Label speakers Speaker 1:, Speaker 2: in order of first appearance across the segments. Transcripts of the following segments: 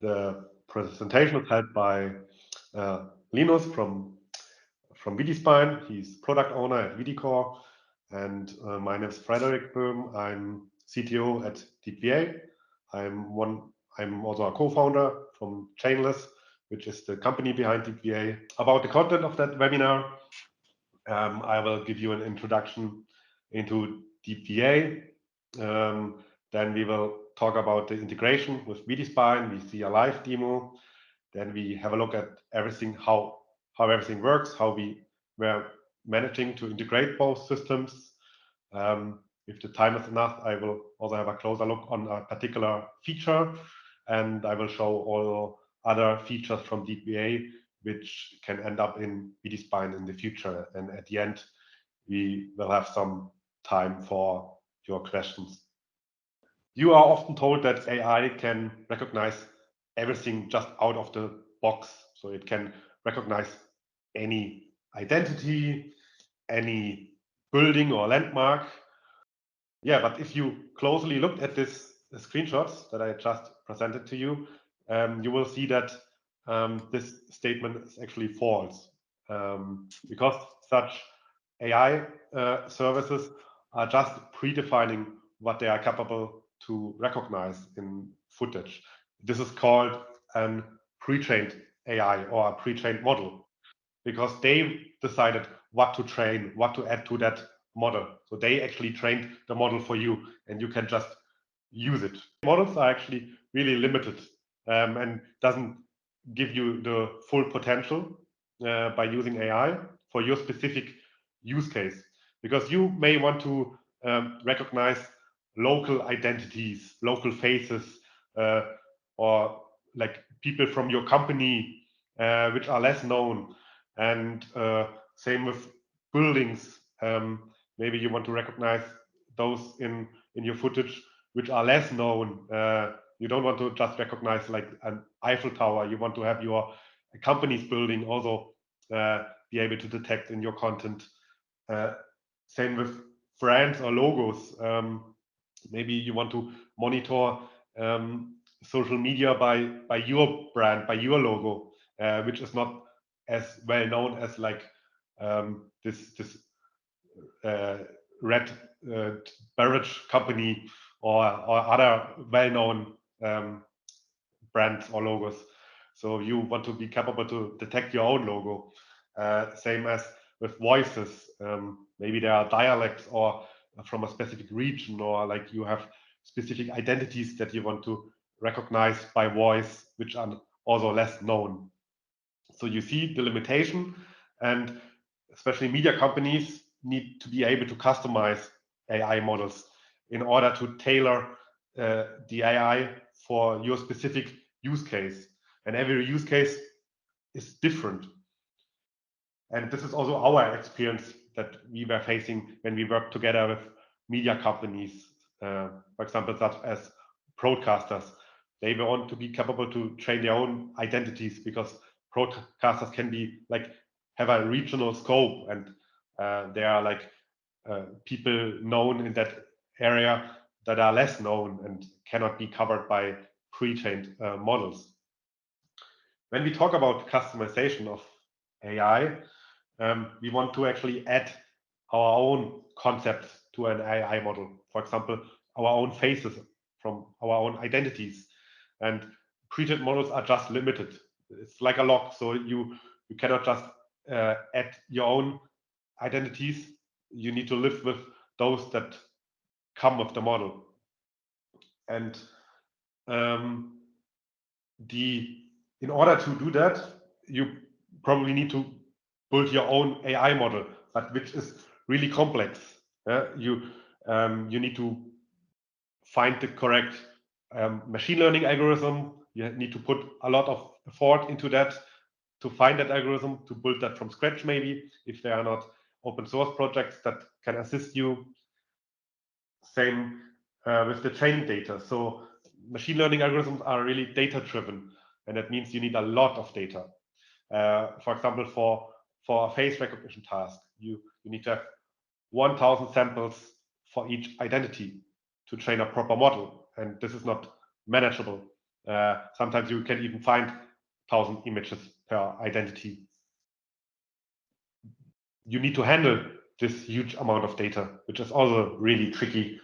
Speaker 1: The presentation is held by Linus from Vidispine. He's product owner at VidiCore, and my name is Frederick Böhm. I'm CTO at DeepVA. I'm also a co-founder from Chainless, which is the company behind DeepVA. About the content of that webinar, I will give you an introduction into DeepVA. Then we will talk about the integration with Vidispine. We see a live demo. Then we have a look at everything, how everything works, how we were managing to integrate both systems. If the time is enough, I will also have a closer look on a particular feature, and I will show all other features from DeepVA which can end up in Vidispine in the future. And at the end, we will have some time for your questions. You are often told that AI can recognize everything just out of the box. So it can recognize any identity, any building or landmark. Yeah, but if you closely look at this screenshots that I just presented to you, you will see that this statement is actually false, because such AI services are just predefining what they are capable to recognize in footage. This is called a pre-trained AI or a pre-trained model, because they decided what to train, what to add to that model. So they actually trained the model for you, and you can just use it. Models are actually really limited and doesn't give you the full potential by using AI for your specific use case, because you may want to recognize local identities, local faces, or like people from your company which are less known. And same with buildings. Maybe you want to recognize those in your footage which are less known. You don't want to just recognize like an Eiffel Tower. You want to have your company's building also be able to detect in your content. Same with brands or logos. Maybe you want to monitor social media by your brand, by your logo, which is not as well known as like this red beverage company or other well-known brands or logos. So you want to be capable to detect your own logo. Same as with voices. Maybe there are dialects or from a specific region, or like you have specific identities that you want to recognize by voice, which are also less known. So you see the limitation, and especially media companies need to be able to customize AI models in order to tailor the AI for your specific use case. And every use case is different. And this is also our experience that we were facing when we worked together with media companies, for example, such as broadcasters. They want to be capable to train their own identities, because broadcasters can be like have a regional scope, and there are like people known in that area that are less known and cannot be covered by pre-trained models. When we talk about customization of AI, we want to actually add our own concepts to an AI model. For example, our own faces from our own identities. And pre-trained models are just limited. It's like a lock, so you cannot just add your own identities. You need to live with those that come with the model. And in order to do that, you probably need to build your own AI model, but which is really complex. You need to find the correct machine learning algorithm. You need to put a lot of effort into that to find that algorithm, to build that from scratch, maybe, if there are not open source projects that can assist you. Same with the training data. So machine learning algorithms are really data driven, and that means you need a lot of data. For example, for a face recognition task, you need to have 1,000 samples for each identity to train a proper model, and this is not manageable. Sometimes you can even find 1,000 images per identity. You need to handle this huge amount of data, which is also really tricky.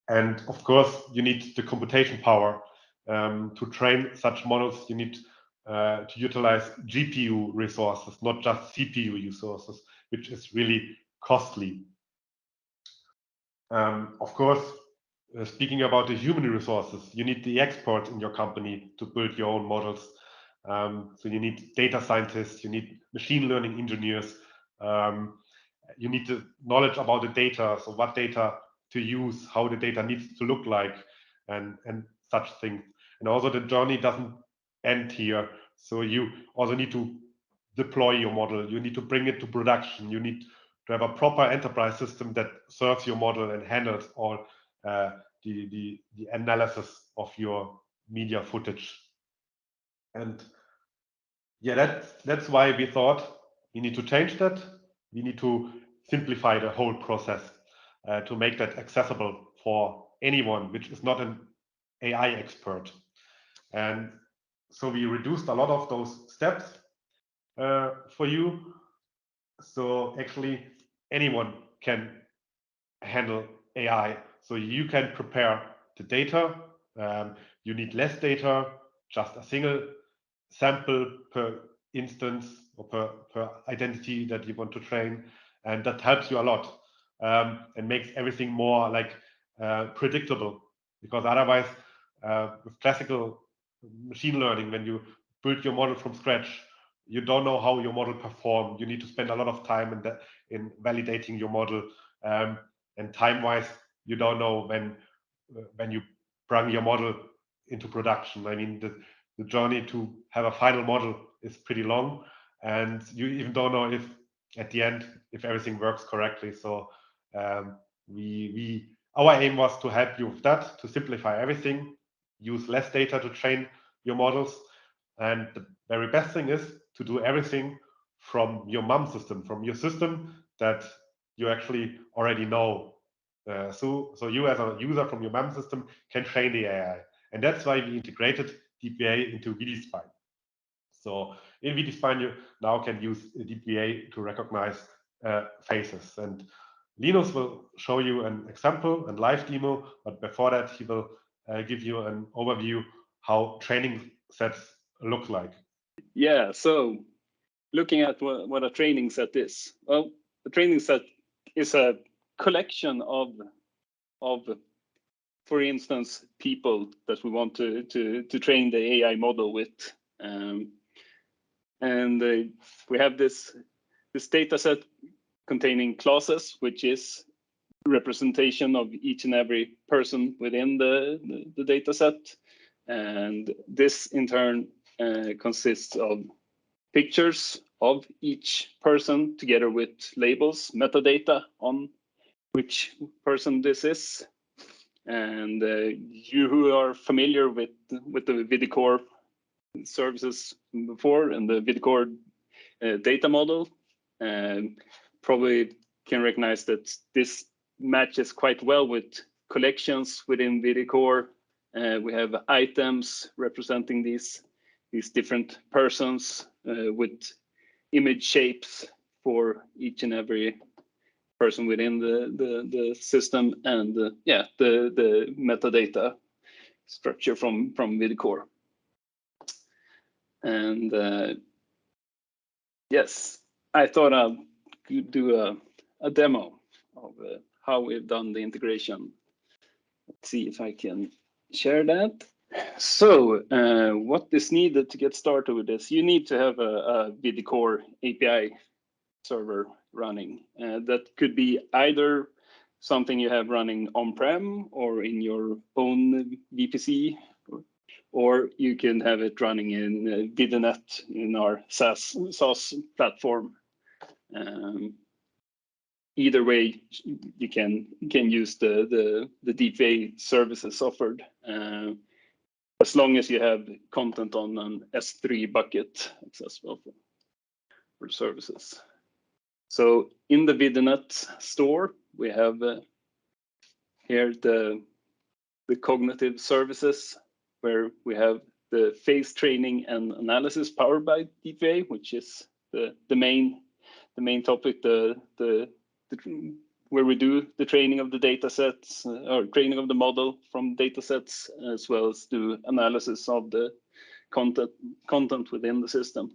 Speaker 1: And of course, you need the computation power to train such models. You need to utilize GPU resources, not just CPU resources, which is really costly. Of course, speaking about the human resources, you need the experts in your company to build your own models. So you need data scientists, you need machine learning engineers, you need the knowledge about the data, so what data to use, how the data needs to look like, and such things. And also the journey doesn't end here. So you also need to deploy your model, you need to bring it to production, you need to have a proper enterprise system that serves your model and handles all the analysis of your media footage. And yeah, that's why we thought we need to change that. We need to simplify the whole process to make that accessible for anyone which is not an AI expert. And so we reduced a lot of those steps for you. So actually anyone can handle AI. So you can prepare the data. You need less data, just a single sample per instance or per identity that you want to train. And that helps you a lot and makes everything more like predictable. Because otherwise, with classical machine learning, when you build your model from scratch, you don't know how your model performs. You need to spend a lot of time in validating your model. And time-wise, you don't know when you bring your model into production. I mean, the journey to have a final model is pretty long, and you even don't know if at the end if everything works correctly. So our aim was to help you with that, to simplify everything, use less data to train your models, and the very best thing is to do everything from your MAM system, from your system that you actually already know. So you as a user from your MAM system can train the AI. And that's why we integrated DeepVA into Vidispine. So in Vidispine, you now can use DeepVA to recognize faces. And Linus will show you an example and live demo, but before that, he will give you an overview how training sets look like.
Speaker 2: Yeah, so looking at what a training set is. Well, a training set is a collection of for instance, people that we want to train the AI model with. We have this data set containing classes, which is representation of each and every person within the data set. And this in turn consists of pictures of each person together with labels, metadata on which person this is. And you who are familiar with the VidiCore services before and the VidiCore data model probably can recognize that this matches quite well with collections within VidiCore. We have items representing these different persons with image shapes for each and every person within the system, and the metadata structure from VidiCore. And yes, I thought I could do a demo of how we've done the integration. Let's see if I can share that. So what is needed to get started with this? You need to have a VidiCore API server running. That could be either something you have running on-prem or in your own VPC, or you can have it running in VidiNet in our SaaS platform. Either way, you can use the DeepVA services offered, as long as you have content on an S3 bucket accessible for services. So in the VidiNet store, we have here the cognitive services where we have the face training and analysis powered by DeepVA, which is the main topic, where we do the training of the data sets or training of the model from data sets, as well as do analysis of the content within the system.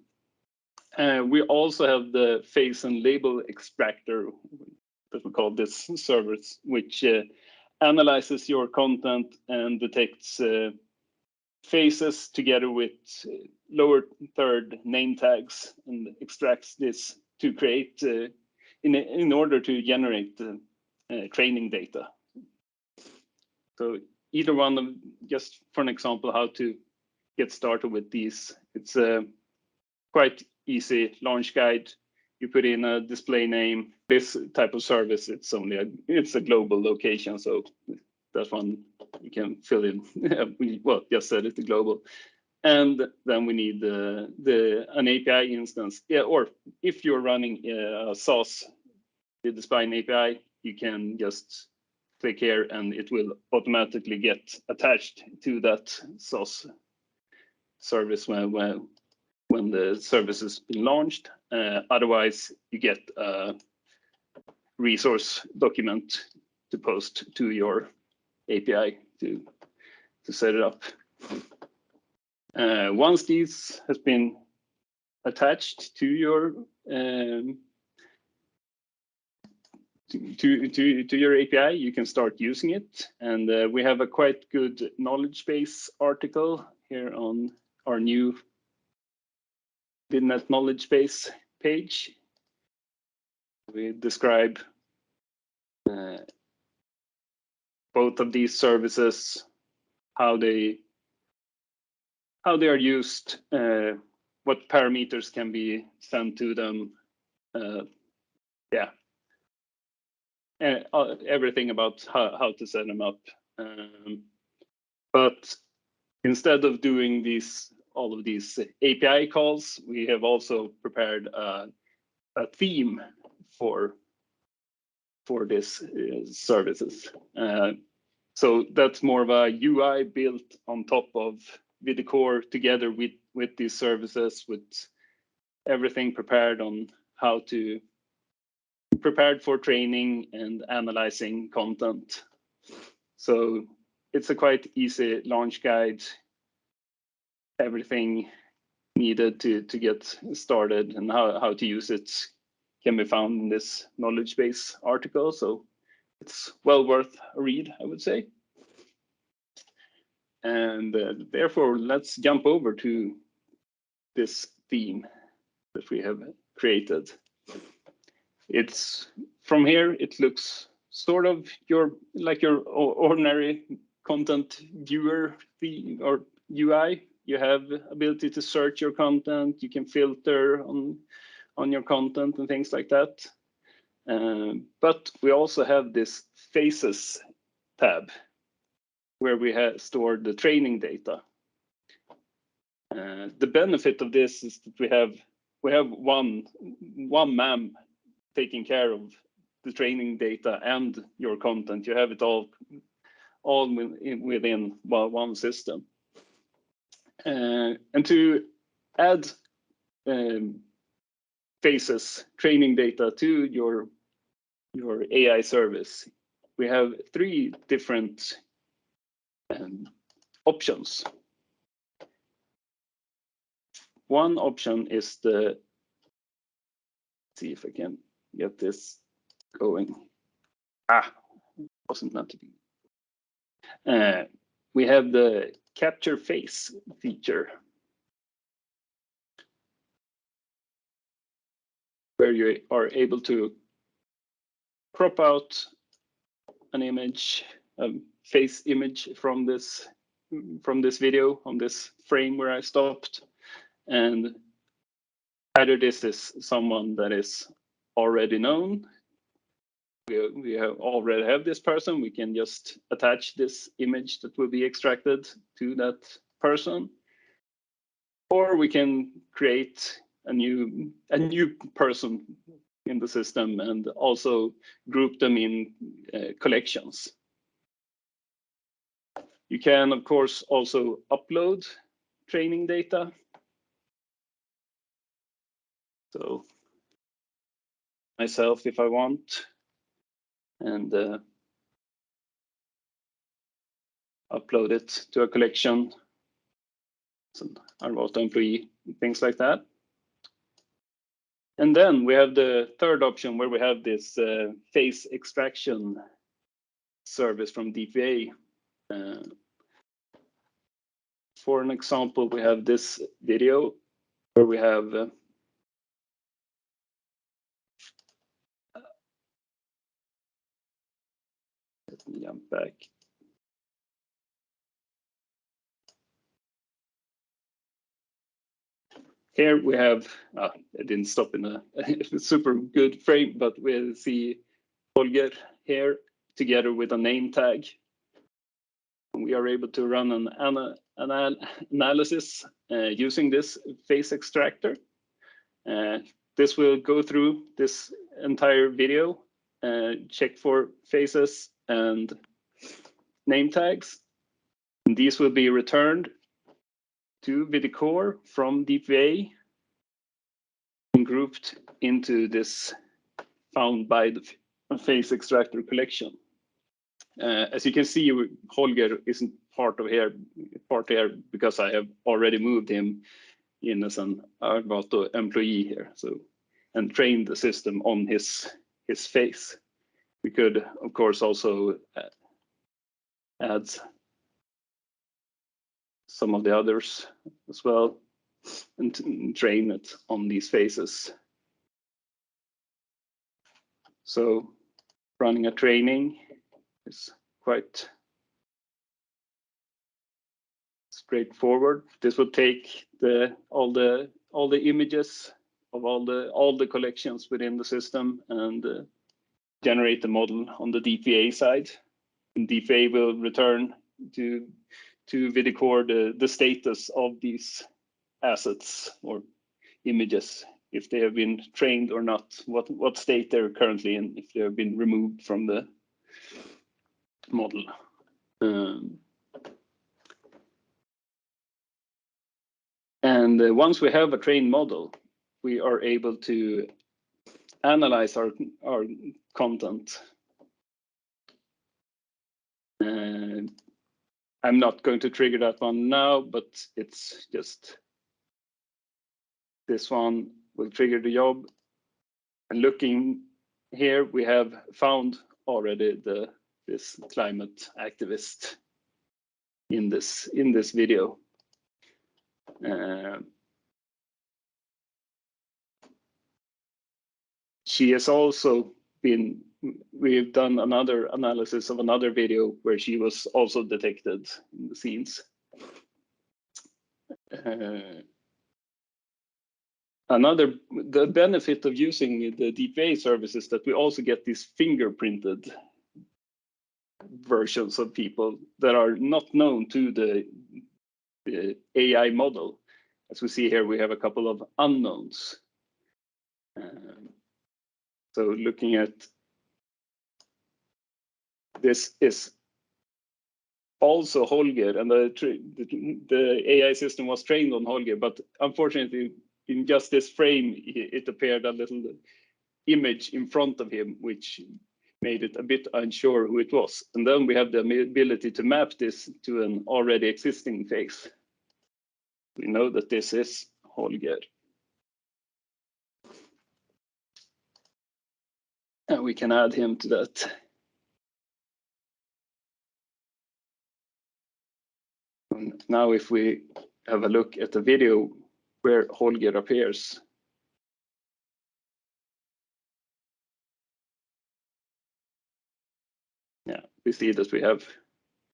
Speaker 2: We also have the face and label extractor that we call this service, which analyzes your content and detects faces together with lower third name tags and extracts this to create in order to generate training data. So either one of, just for an example, how to get started with these. It's a quite easy launch guide. You put in a display name. This type of service, it's a global location, so that one you can fill in. Well, just said it's global. And then we need an API instance. Yeah, or if you're running a SaaS Vidispine API, you can just click here and it will automatically get attached to that SaaS service when the service has been launched. Otherwise, you get a resource document to post to your API to set it up. Once these has been attached to your to your API, you can start using it. And we have a quite good knowledge base article here on our new VidiNet knowledge base page. We describe both of these services, how they are used, what parameters can be sent to them, everything about how to set them up. But instead of doing all of these API calls, we have also prepared a theme for this services. So that's more of a UI built on top of VidiCore together with these services, with everything prepared on how to prepared for training and analyzing content. So it's a quite easy launch guide. Everything needed to get started and how to use it can be found in this knowledge base article. So it's well worth a read, I would say. And therefore, let's jump over to this theme that we have created. It's from here, it looks sort of like your ordinary content viewer or UI. You have ability to search your content. You can filter on your content and things like that. But we also have this Faces tab where we have stored the training data. The benefit of this is that we have one MAM taking care of the training data and your content. You have it all within one system. And to add Faces training data to your AI service, we have 3 different options. One option is let's see if I can get this going. Wasn't meant to be. We have the capture face feature, where you are able to crop out an image, a face image from this video on this frame where I stopped, and either this is someone that is already known. We already have this person. We can just attach this image that will be extracted to that person, or we can create a new person in the system and also group them in collections. You can, of course, also upload training data. So myself, if I want, and upload it to a collection, so Arvato employee, things like that. And then we have the third option where we have this face extraction service from DeepVA. For an example, we have this video where we have let me jump back. Here we have, it didn't stop in a super good frame, but we'll see Holger here together with a name tag. We are able to run an analysis using this face extractor. This will go through this entire video, check for faces and name tags. And these will be returned to VidiCore from DeepVA and grouped into this found by the face extractor collection. As you can see, Holger isn't part here because I have already moved him in as an Arvato employee here, so, and trained the system on his face. We could, of course, also add some of the others as well and train it on these faces. So running a training is quite straightforward. This will take all the images of all the collections within the system and generate the model on the DeepVA side. And DeepVA will return to VidiCore the status of these assets or images, if they have been trained or not, what state they're currently in, if they have been removed from the model. And once we have a trained model, we are able to analyze our content. I'm not going to trigger that one now, but it's just this one will trigger the job. And looking here, we have found already this climate activist in this video. She has also been, we've done another analysis of another video where she was also detected in the scenes. The benefit of using the DeepVA service is that we also get these fingerprinted versions of people that are not known to the AI model. As we see here, we have a couple of unknowns. So looking at this is also Holger, and the AI system was trained on Holger, but unfortunately, in just this frame, it appeared a little image in front of him, which made it a bit unsure who it was. And then we have the ability to map this to an already existing face. We know that this is Holger. And we can add him to that. And now if we have a look at the video where Holger appears. Yeah, we see that we have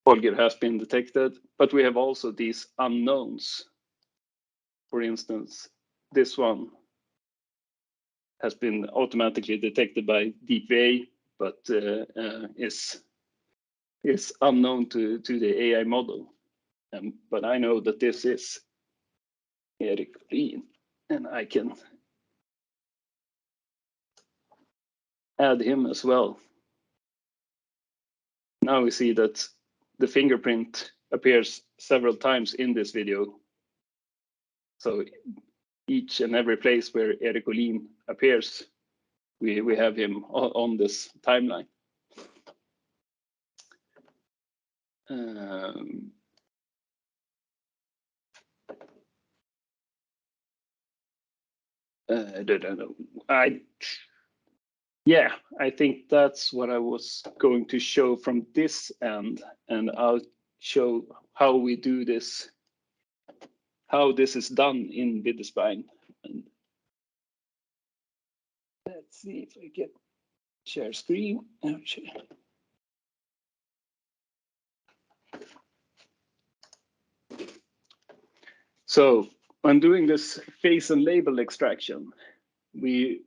Speaker 2: Holger has been detected, but we have also these unknowns. For instance, this one has been automatically detected by DeepVA, but is unknown to the AI model. But I know that this is Erik Ryn, and I can add him as well. Now we see that the fingerprint appears several times in this video. So each and every place where Erik Olin appears, we have him on this timeline. I think that's what I was going to show from this end, and I'll show how we do this, how this is done in Vidispine. And let's see if I can share screen. So when doing this face and label extraction, we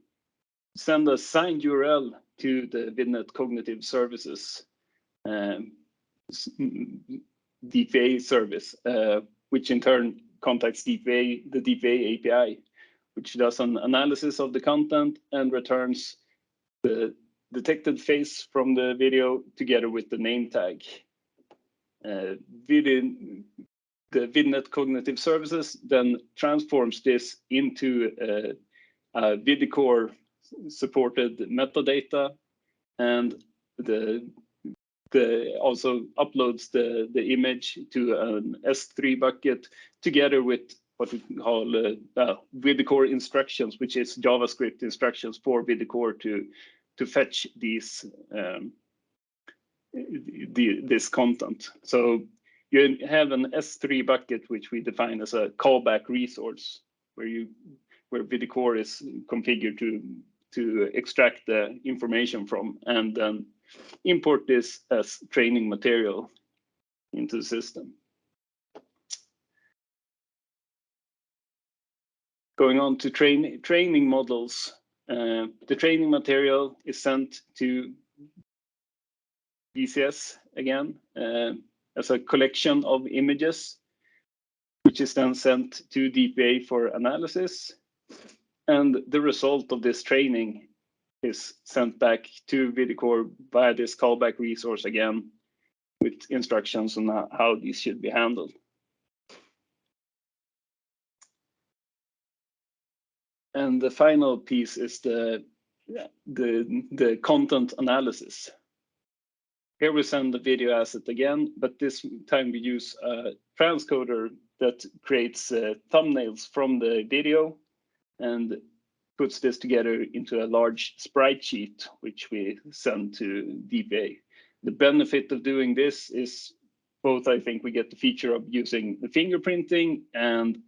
Speaker 2: send a signed URL to the VidiNet Cognitive Services DeepVA service, which in turn contacts the DeepVA API, which does an analysis of the content and returns the detected face from the video together with the name tag. The VidiNet Cognitive Services then transforms this into a VidiCore supported metadata, and also uploads the image to an S3 bucket together with what we call VidiCore instructions, which is JavaScript instructions for VidiCore to fetch these this content. So you have an S3 bucket, which we define as a callback resource, where VidiCore is configured to extract the information from, and then import this as training material into the system. Going on to training models, the training material is sent to VCS again as a collection of images, which is then sent to DeepVA for analysis. And the result of this training is sent back to VidiCore via this callback resource again, with instructions on how these should be handled. And the final piece is the content analysis. Here we send the video asset again, but this time we use a transcoder that creates thumbnails from the video and puts this together into a large sprite sheet, which we send to DeepVA. The benefit of doing this is both, I think we get the feature of using the fingerprinting, and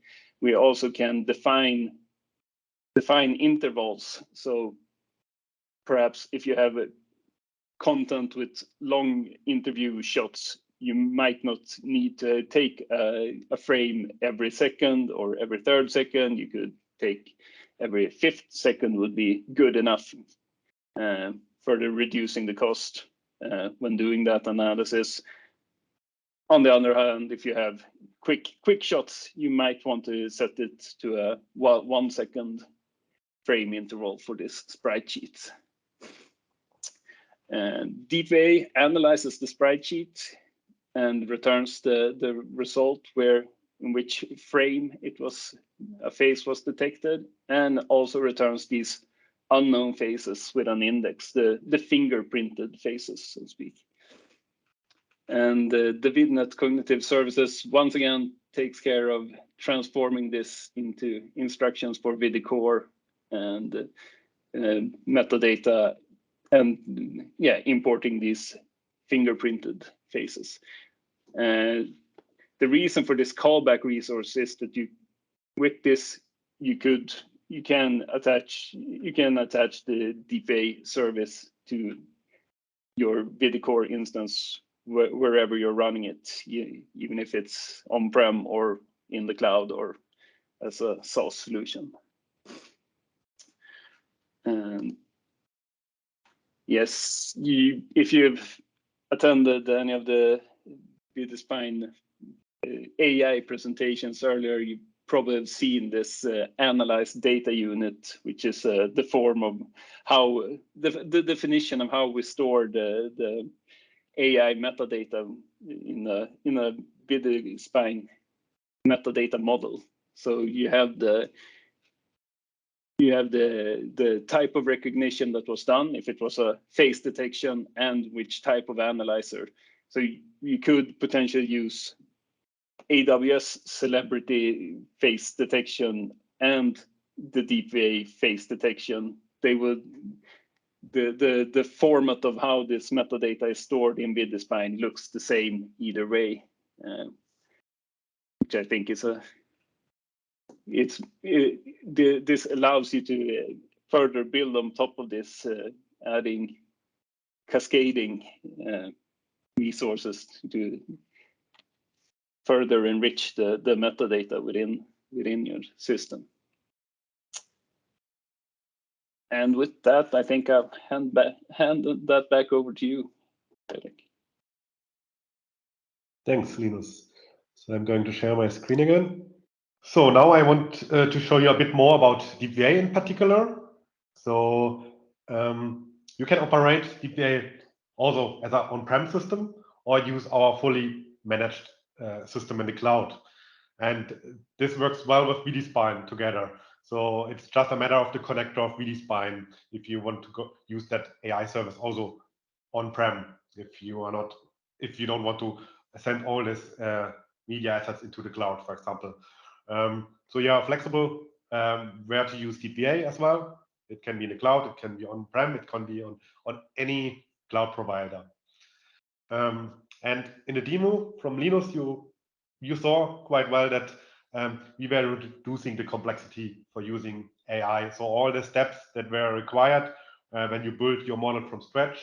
Speaker 2: we also can define intervals. So perhaps if you have a content with long interview shots, you might not need to take a frame every second or every third second. You could take every fifth second would be good enough, further reducing the cost when doing that analysis. On the other hand, if you have quick shots, you might want to set it to a 1 second frame interval for this sprite sheet. And DeepVA analyzes the sprite sheet and returns the result in which frame a face was detected, and also returns these unknown faces with an index, the fingerprinted faces, so to speak. And the VidiNet Cognitive Services once again takes care of transforming this into instructions for VidiCore and metadata, and importing these fingerprinted faces. The reason for this callback resource is that with this you can attach the DeepVA service to your VidiCore instance wherever you're running it, even if it's on-prem or in the cloud or as a SaaS solution. And yes, if you've attended any of the Vidispine AI presentations earlier, you probably have seen this Analysed data unit, which is the form of how the definition of how we store the AI metadata in a Vidispine metadata model. So you have the type of recognition that was done, if it was a face detection, and which type of analyzer. So you could potentially use AWS celebrity face detection and the DeepVA face detection. They would the format of how this metadata is stored in Vidispine looks the same either way, which I think is this allows you to further build on top of this, adding cascading resources to further enrich the metadata within your system. And with that, I think I'll hand that back over to you, Fredrik.
Speaker 1: Thanks, Linus. So I'm going to share my screen again. So now I want to show you a bit more about DeepVA in particular. So you can operate DeepVA also as an on-prem system or use our fully managed system in the cloud. And this works well with Vidispine together. So it's just a matter of the connector of Vidispine if you want to use that AI service also on-prem, if you don't want to send all this media assets into the cloud, for example. So you are flexible where to use DeepVA as well. It can be in the cloud, it can be on-prem, it can be on any cloud provider. And in the demo from Linus, you saw quite well that we were reducing the complexity for using AI. So all the steps that were required when you build your model from scratch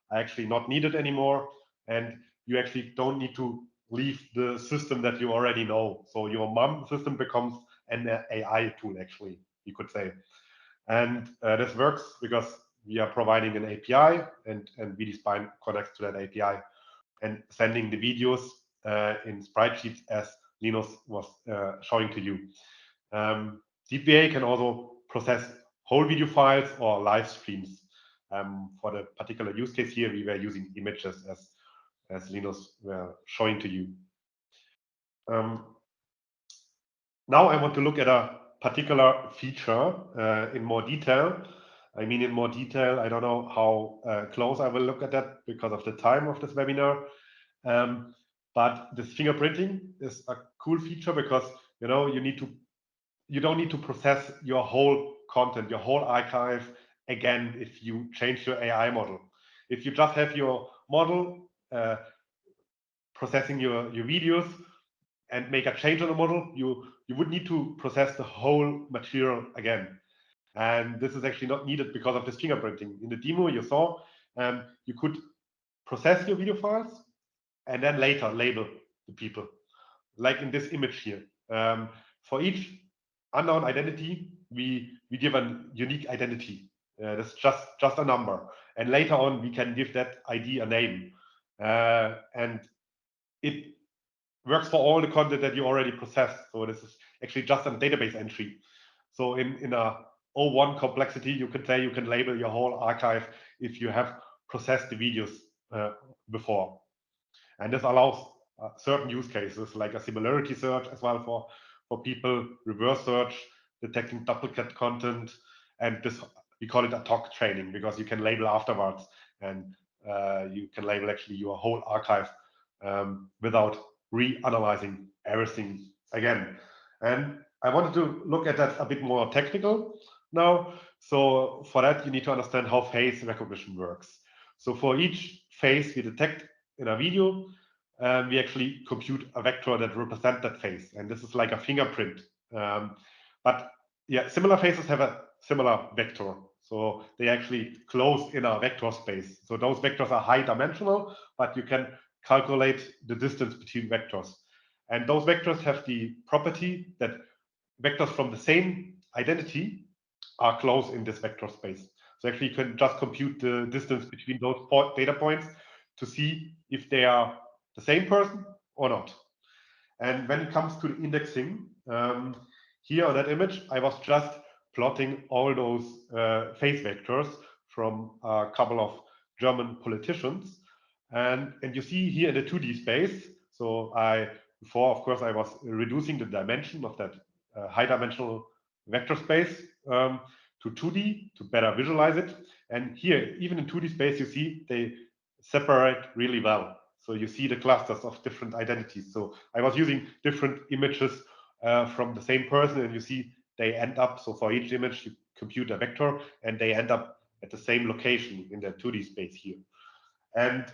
Speaker 1: are actually not needed anymore. And you actually don't need to leave the system that you already know. So your MAM system becomes an AI tool, actually, you could say. And this works because we are providing an API and Vidispine connects to that API and sending the videos in sprite sheets as Linus was showing to you. DeepVA can also process whole video files or live streams. For the particular use case here, we were using images as Linus were showing to you. Now I want to look at a particular feature in more detail. I mean, in more detail, I don't know how close I will look at that because of the time of this webinar. But this fingerprinting is a cool feature because you don't need to process your whole content, your whole archive again if you change your AI model. If you just have your model processing your videos and make a change on the model, you would need to process the whole material again. And this is actually not needed because of this fingerprinting. In the demo you saw, you could process your video files and then later label the people, like in this image here. For each unknown identity, we give a unique identity. That's just a number. And later on, we can give that ID a name. And it works for all the content that you already processed. So this is actually just a database entry. So in a O1 complexity, you could say you can label your whole archive if you have processed the videos before. And this allows certain use cases like a similarity search as well for people, reverse search, detecting duplicate content, and this we call it ad hoc training because you can label afterwards and you can label actually your whole archive without reanalyzing everything again. And I wanted to look at that a bit more technical now. So for that, you need to understand how face recognition works. So for each face we detect in a video, we actually compute a vector that represents that face. And this is like a fingerprint. But yeah, similar faces have a similar vector. So they actually close in a vector space. So those vectors are high dimensional, but you can calculate the distance between vectors. And those vectors have the property that vectors from the same identity are close in this vector space. So actually you can just compute the distance between those data points to see if they are the same person or not. And when it comes to the indexing, here on that image, I was just plotting all those face vectors from a couple of German politicians. And you see here in the 2D space, so before, of course, I was reducing the dimension of that high dimensional vector space to 2D to better visualize it. And here, even in 2D space, you see they separate really well. So you see the clusters of different identities. So I was using different images from the same person, and you see they end up, so for each image, you compute a vector, and they end up at the same location in the 2D space here. And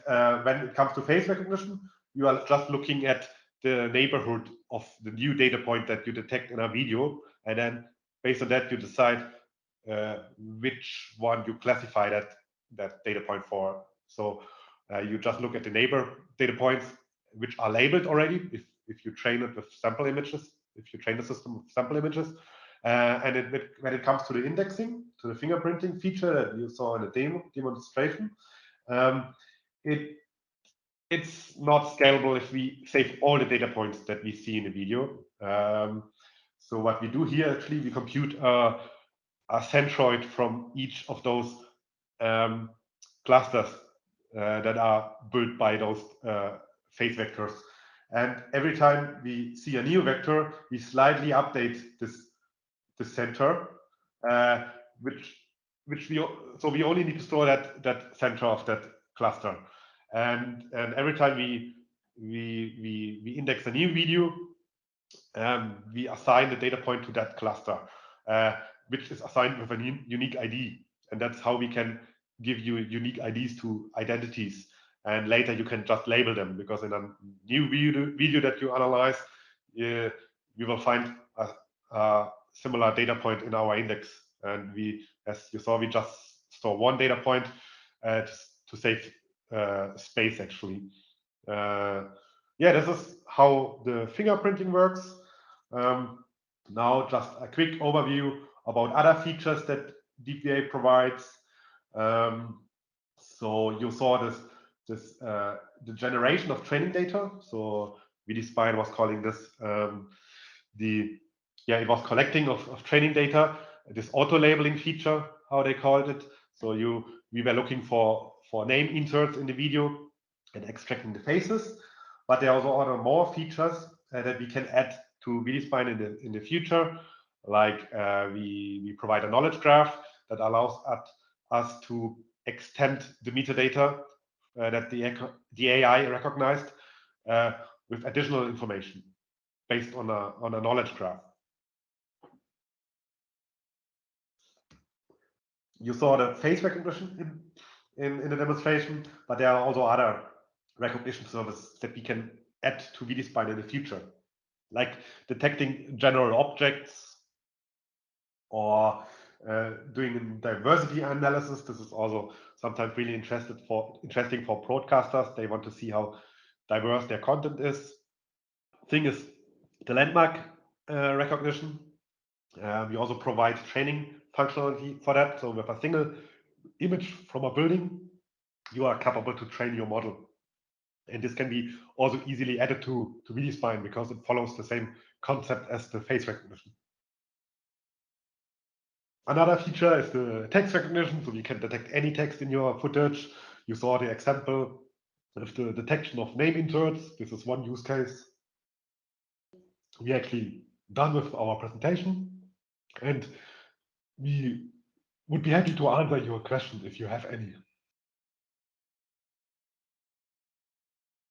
Speaker 1: when it comes to face recognition, you are just looking at the neighborhood of the new data point that you detect in a video. And then based on that, you decide which one you classify that data point for. So you just look at the neighbor data points, which are labeled already, if you train it with sample images, if you train the system with sample images. And when it comes to the indexing, to the fingerprinting feature that you saw in the demonstration, it's not scalable if we save all the data points that we see in the video. So what we do here, actually, we compute a centroid from each of those clusters that are built by those face vectors. And every time we see a new vector, we slightly update this center, which we only need to store that center of that cluster. And every time we index a new video, we assign the data point to that cluster, which is assigned with a unique ID. And that's how we can give you unique IDs to identities. And later you can just label them, because in a new video that you analyze, you will find a similar data point in our index. And as you saw, we just store one data point to save space, actually. Yeah, this is how the fingerprinting works. Now, just a quick overview about other features that DeepVA provides. So you saw the generation of training data. So Vidispine was calling this it was collecting of training data, this auto labeling feature, how they called it. So we were looking for name inserts in the video and extracting the faces, but there are also other more features that we can add to Vidispine in the future. Like we provide a knowledge graph that allows us to extend the metadata that the AI recognized with additional information based on a knowledge graph. You saw the face recognition in the demonstration, but there are also other recognition services that we can add to Vidispine in the future, like detecting general objects or doing diversity analysis. This is also sometimes really interesting for broadcasters. They want to see how diverse their content is. Thing is the landmark recognition. We also provide training functionality for that. So with a single image from a building, you are capable to train your model. And this can be also easily added to Vidispine, because it follows the same concept as the face recognition. Another feature is the text recognition. So we can detect any text in your footage. You saw the example of the detection of name inserts. This is one use case. We're actually done with our presentation, and we would be happy to answer your questions if you have any.